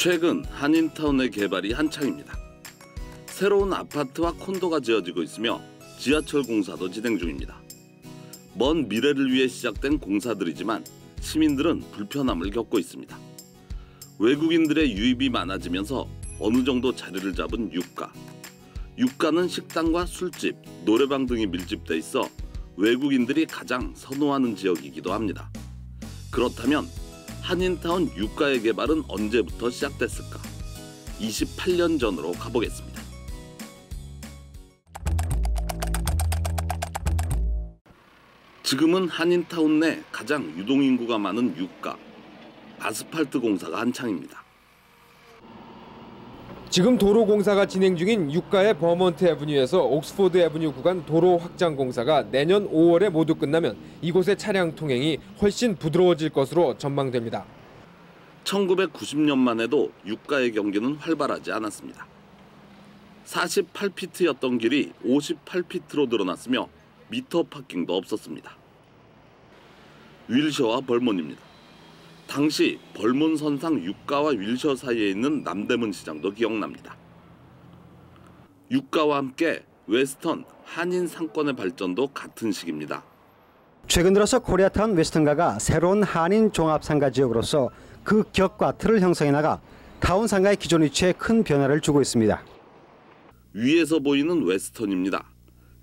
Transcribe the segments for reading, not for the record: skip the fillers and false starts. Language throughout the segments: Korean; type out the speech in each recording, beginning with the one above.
최근 한인타운의 개발이 한창입니다. 새로운 아파트와 콘도가 지어지고 있으며 지하철 공사도 진행 중입니다. 먼 미래를 위해 시작된 공사들이지만 시민들은 불편함을 겪고 있습니다. 외국인들의 유입이 많아지면서 어느 정도 자리를 잡은 유가. 유가는 식당과 술집, 노래방 등이 밀집돼 있어 외국인들이 가장 선호하는 지역이기도 합니다. 그렇다면 한인타운 유가의 개발은 언제부터 시작됐을까? 28년 전으로 가보겠습니다. 지금은 한인타운 내 가장 유동인구가 많은 유가, 아스팔트 공사가 한창입니다. 지금 도로 공사가 진행 중인 유가의 버먼트 애브뉴에서 옥스포드 애브뉴 구간 도로 확장 공사가 내년 5월에 모두 끝나면 이곳의 차량 통행이 훨씬 부드러워질 것으로 전망됩니다. 1990년만 해도 유가의 경기는 활발하지 않았습니다. 48피트였던 길이 58피트로 늘어났으며 미터 파킹도 없었습니다. 윌셔와 벌몬입니다. 당시 벌몬 선상 유가와 윌셔 사이에 있는 남대문 시장도 기억납니다. 유가와 함께 웨스턴, 한인 상권의 발전도 같은 시기입니다. 최근 들어서 코리아타운 웨스턴가가 새로운 한인 종합상가 지역으로서 그 격과 틀을 형성해 나가 타운 상가의 기존 위치에 큰 변화를 주고 있습니다. 위에서 보이는 웨스턴입니다.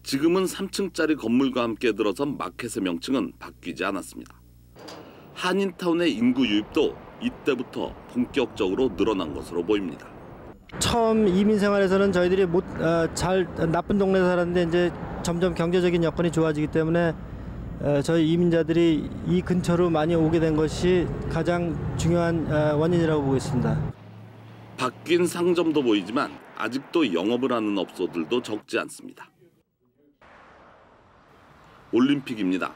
지금은 3층짜리 건물과 함께 들어선 마켓의 명칭은 바뀌지 않았습니다. 한인타운의 인구 유입도 이때부터 본격적으로 늘어난 것으로 보입니다. 처음 이민 생활에서는 저희들이 나쁜 동네에 살았는데 이제 점점 경제적인 여건이 좋아지기 때문에 저희 이민자들이 이 근처로 많이 오게 된 것이 가장 중요한 원인이라고 보고 있습니다. 바뀐 상점도 보이지만 아직도 영업을 하는 업소들도 적지 않습니다. 올림픽입니다.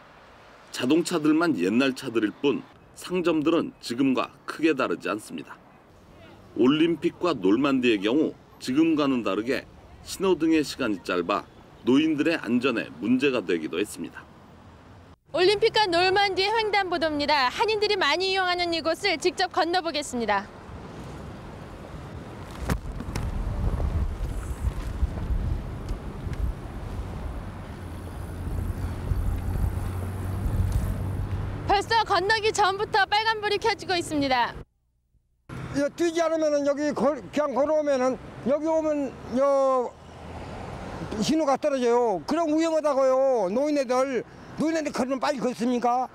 자동차들만 옛날 차들일 뿐 상점들은 지금과 크게 다르지 않습니다. 올림픽과 놀만디의 경우 지금과는 다르게 신호등의 시간이 짧아 노인들의 안전에 문제가 되기도 했습니다. 올림픽과 놀만디의 횡단보도입니다. 한인들이 많이 이용하는 이곳을 직접 건너보겠습니다. 벌써 건너기 전부터 빨간불이 켜지고 있습니다. 뛰지 않으면 여기 그냥 걸어오면은 여기 오면 신호가 떨어져요. 그럼 위험하다고요. 노인네들 그러면 빨리 걷습니까?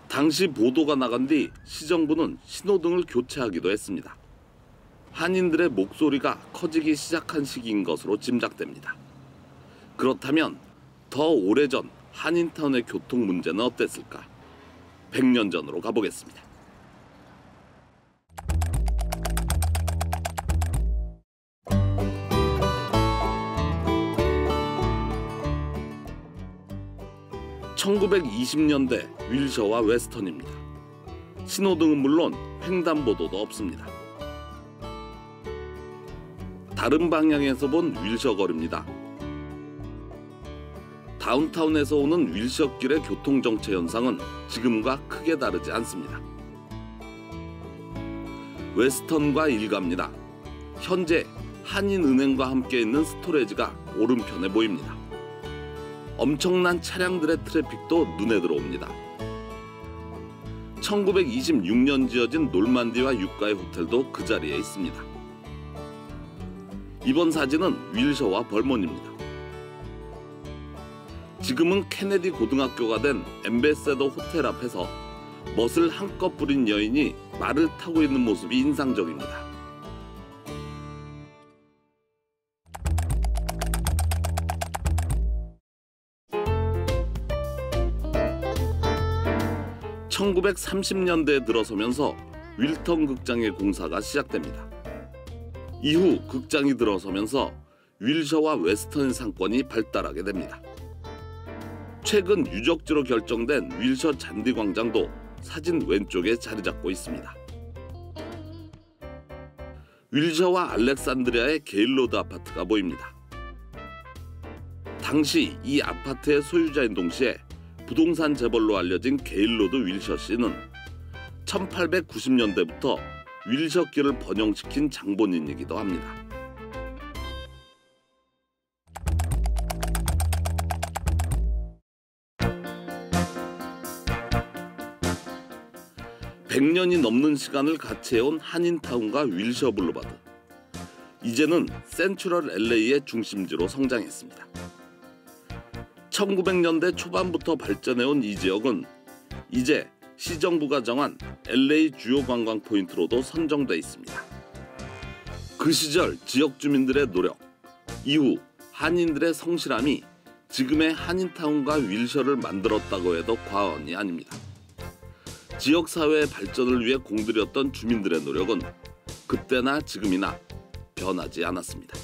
당시 보도가 나간 뒤 시정부는 신호등을 교체하기도 했습니다. 한인들의 목소리가 커지기 시작한 시기인 것으로 짐작됩니다. 그렇다면 더 오래전 한인타운의 교통 문제는 어땠을까? 100년 전으로 가보겠습니다. (1920년대) 윌셔와 웨스턴입니다. 신호등은 물론 횡단보도도 없습니다. 다른 방향에서 본 윌셔 거리입니다. 다운타운에서 오는 윌셔길의 교통정체 현상은 지금과 크게 다르지 않습니다. 웨스턴과 일가입니다. 현재 한인은행과 함께 있는 스토레지가 오른편에 보입니다. 엄청난 차량들의 트래픽도 눈에 들어옵니다. 1926년 지어진 놀만디와 유가의 호텔도 그 자리에 있습니다. 이번 사진은 윌셔와 벌몬입니다. 지금은 케네디 고등학교가 된 엠베세더 호텔 앞에서 멋을 한껏 부린 여인이 말을 타고 있는 모습이 인상적입니다. (1930년대에) 들어서면서 윌턴 극장의 공사가 시작됩니다. 이후 극장이 들어서면서 윌셔와 웨스턴 상권이 발달하게 됩니다. 최근 유적지로 결정된 윌셔 잔디광장도 사진 왼쪽에 자리 잡고 있습니다. 윌셔와 알렉산드리아의 게일로드 아파트가 보입니다. 당시 이 아파트의 소유자인 동시에 부동산 재벌로 알려진 게일로드 윌셔 씨는 1890년대부터 윌셔길을 번영시킨 장본인이기도 합니다. (100년이) 넘는 시간을 같이 해온 한인타운과 윌셔 블루바드. 이제는 센트럴 LA의 중심지로 성장했습니다. 1900년대 초반부터 발전해온 이 지역은 이제 시정부가 정한 LA 주요 관광 포인트로도 선정돼 있습니다. 그 시절 지역 주민들의 노력, 이후 한인들의 성실함이 지금의 한인타운과 윌셔를 만들었다고 해도 과언이 아닙니다. 지역 사회의 발전을 위해 공들였던 주민들의 노력은 그때나 지금이나 변하지 않았습니다.